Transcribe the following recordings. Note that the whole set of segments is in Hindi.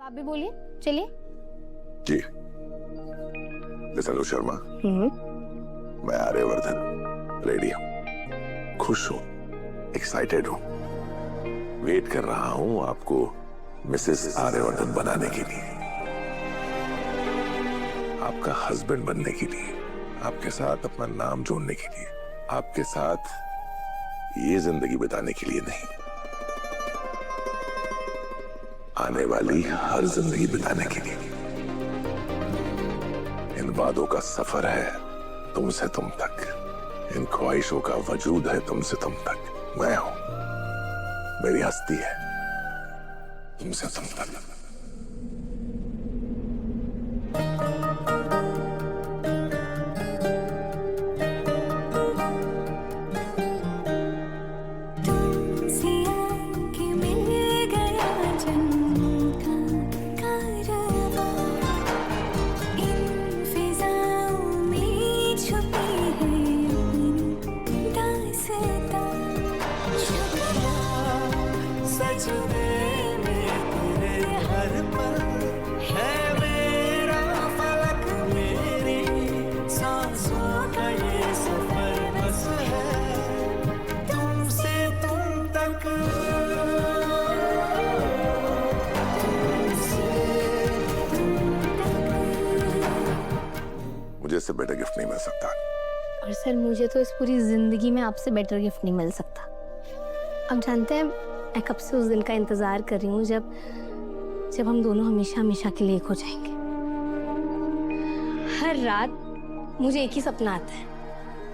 आप भी बोलिए, चलिए। जी अनुज शर्मा, मैं आर्यवर्धन रेडी हूँ, खुश हूँ, एक्साइटेड हूँ, वेट कर रहा हूँ आपको मिसेस आर्यवर्धन बनाने के लिए, आपका हस्बैंड बनने के लिए, आपके साथ अपना नाम जोड़ने के लिए, आपके साथ ये जिंदगी बिताने के लिए नहीं, आने वाली हर जिंदगी बिताने के लिए। इन वादों का सफर है तुमसे तुम तक, इन ख्वाहिशों का वजूद है तुमसे तुम तक। मैं हूं, मेरी हस्ती है तुमसे तुम तक। मुझे इससे बेटर गिफ्ट नहीं मिल सकता। और सर मुझे तो इस पूरी जिंदगी में आपसे बेटर गिफ्ट नहीं मिल सकता। अब जानते हैं मैं कब से उस दिन का इंतजार कर रही हूँ जब हम दोनों हमेशा हमेशा के लिए एक हो जाएंगे। हर रात मुझे एक ही सपना आता है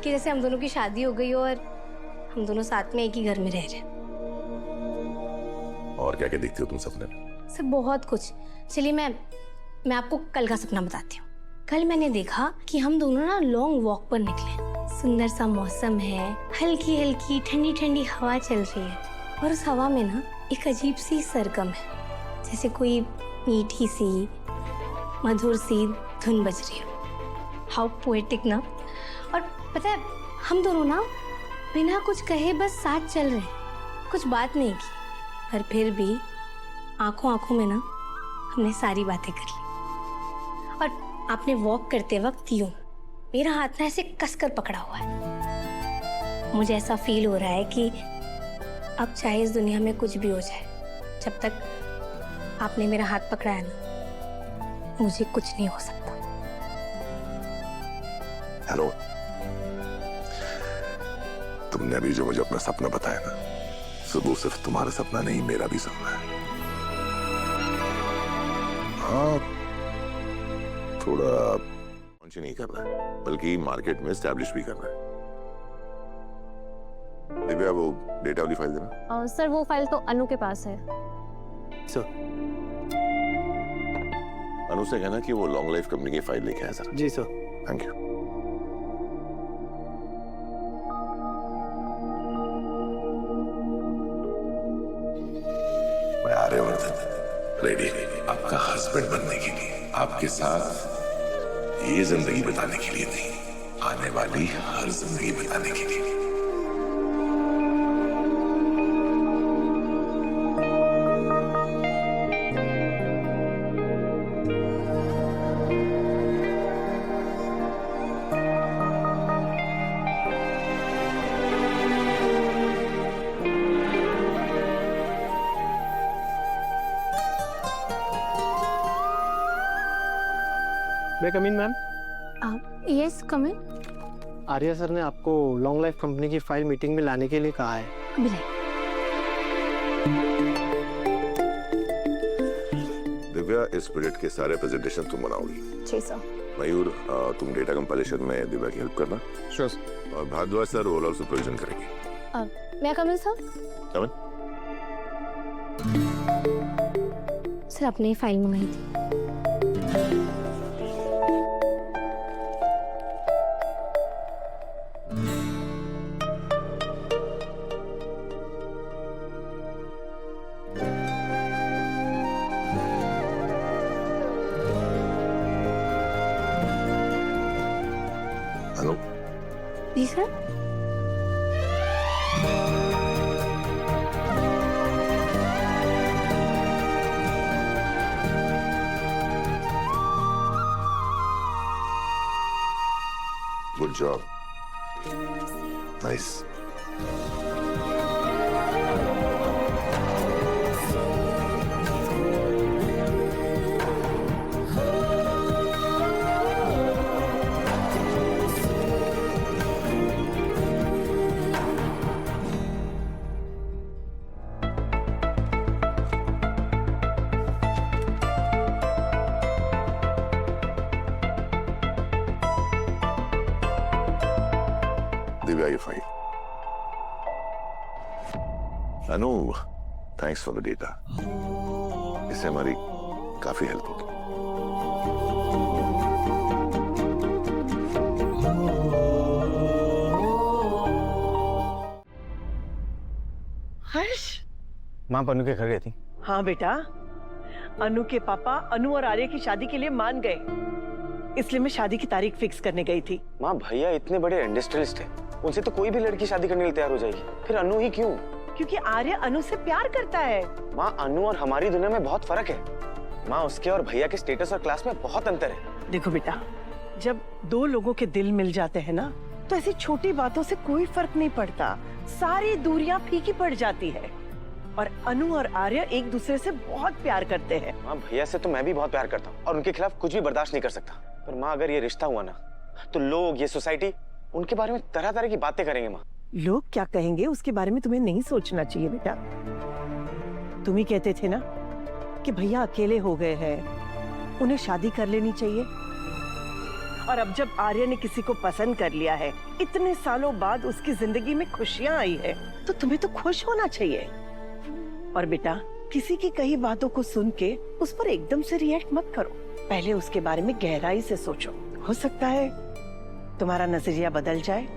कि जैसे हम दोनों की शादी हो गई हो और हम दोनों साथ में एक ही घर में रह रहे हैं। और क्या क्या देखती हो तुम सपने में? सर बहुत कुछ। चलिए मैं आपको कल का सपना बताती हूँ। कल मैंने देखा कि हम दोनों ना लॉन्ग वॉक पर निकले। सुंदर सा मौसम है, हल्की हल्की ठंडी ठंडी हवा चल रही है और उस हवा में ना एक अजीब सी सरगम है, जैसे कोई मीठी सी मधुर सी धुन बज रही हो। हाउ पोएटिक ना। और पता है हम दोनों ना बिना कुछ कहे बस साथ चल रहे हैं, कुछ बात नहीं की, पर फिर भी आंखों आंखों में ना हमने सारी बातें कर ली। और आपने वॉक करते वक्त यूं मेरा हाथ ना ऐसे कसकर पकड़ा हुआ है। मुझे ऐसा फील हो रहा है कि अब चाहे इस दुनिया में कुछ भी हो जाए, जब तक आपने मेरा हाथ पकड़ा है ना, मुझे कुछ नहीं हो सकता। हेलो, तुमने अभी जो मुझे अपना सपना बताया ना, वो सिर्फ तुम्हारा सपना नहीं, मेरा भी सपना है। हाँ, थोड़ा लॉन्च नहीं करना है, बल्कि मार्केट में एस्टैब्लिश भी करना है। दिव्या, वो डेटा वाली फाइल देना। सर वो फाइल तो अनु के पास है। सर, अनु से कहना कि वो लॉन्ग लाइफ कंपनी की फाइल लेके आए सर। जी सर। Thank you. मैं आर्यवर्धन रेडी, आपका हस्बैंड बनने के लिए, आपके साथ ये जिंदगी बिताने के लिए नहीं, आने वाली हर जिंदगी बिताने के लिए। मैं come in ma'am? Yes come in. Arya sir ने आपको लॉन्ग लाइफ कंपनी की फाइल मीटिंग में लाने के लिए कहा है। अभी लाइए। दिव्या, इस प्रोजेक्ट के सारे प्रेजेंटेशन तुम बनाओगी। जी सर। मयूर, तुम डेटा कंपाइलेशन में दिव्या की हेल्प करना। Sure sir. और भारद्वाज सर ओवरऑल सुपरविजन करेंगे। मैं कम इन सर? कम इन। सर आपने ही फाइल मंगाई थी। अनु। जी sir. Good job, nice. Divya, ये file. Anu, thanks for the data. इससे हमारी काफी हेल्प होगी। हर्ष। माँ अनु के घर गई थी। हाँ बेटा, अनु के पापा अनु और आर्य की शादी के लिए मान गए, इसलिए मैं शादी की तारीख फिक्स करने गई थी। माँ, भैया इतने बड़े इंडस्ट्रियलिस्ट हैं, उनसे तो कोई भी लड़की शादी करने के लिए तैयार हो जाएगी, फिर अनु ही क्यों? क्योंकि आर्य अनु से प्यार करता है। माँ, अनु और हमारी दुनिया में बहुत फर्क है। माँ, उसके और भैया के स्टेटस और क्लास में बहुत अंतर है। देखो बेटा, जब दो लोगों के दिल मिल जाते हैं ना, तो ऐसी छोटी बातों से कोई फर्क नहीं पड़ता, सारी दूरियां फीकी पड़ जाती है। और अनु और आर्य एक दूसरे से बहुत प्यार करते हैं। माँ, भैया से तो मैं भी बहुत प्यार करता हूँ और उनके खिलाफ कुछ भी बर्दाश्त नहीं कर सकता। पर माँ, अगर ये रिश्ता हुआ ना, तो लोग, ये सोसाइटी उनके बारे में तरह तरह की बातें करेंगे। माँ, लोग क्या कहेंगे उसके बारे में तुम्हें नहीं सोचना चाहिए बेटा। तुम ही कहते थे ना कि भैया अकेले हो गए हैं, उन्हें शादी कर लेनी चाहिए। और अब जब आर्य ने किसी को पसंद कर लिया है, इतने सालों बाद उसकी जिंदगी में खुशियां आई है, तो तुम्हें तो खुश होना चाहिए। और बेटा, किसी की कई बातों को सुन के उस पर एकदम से रिएक्ट मत करो, पहले उसके बारे में गहराई से सोचो। हो सकता है तुम्हारा नजरिया बदल जाए।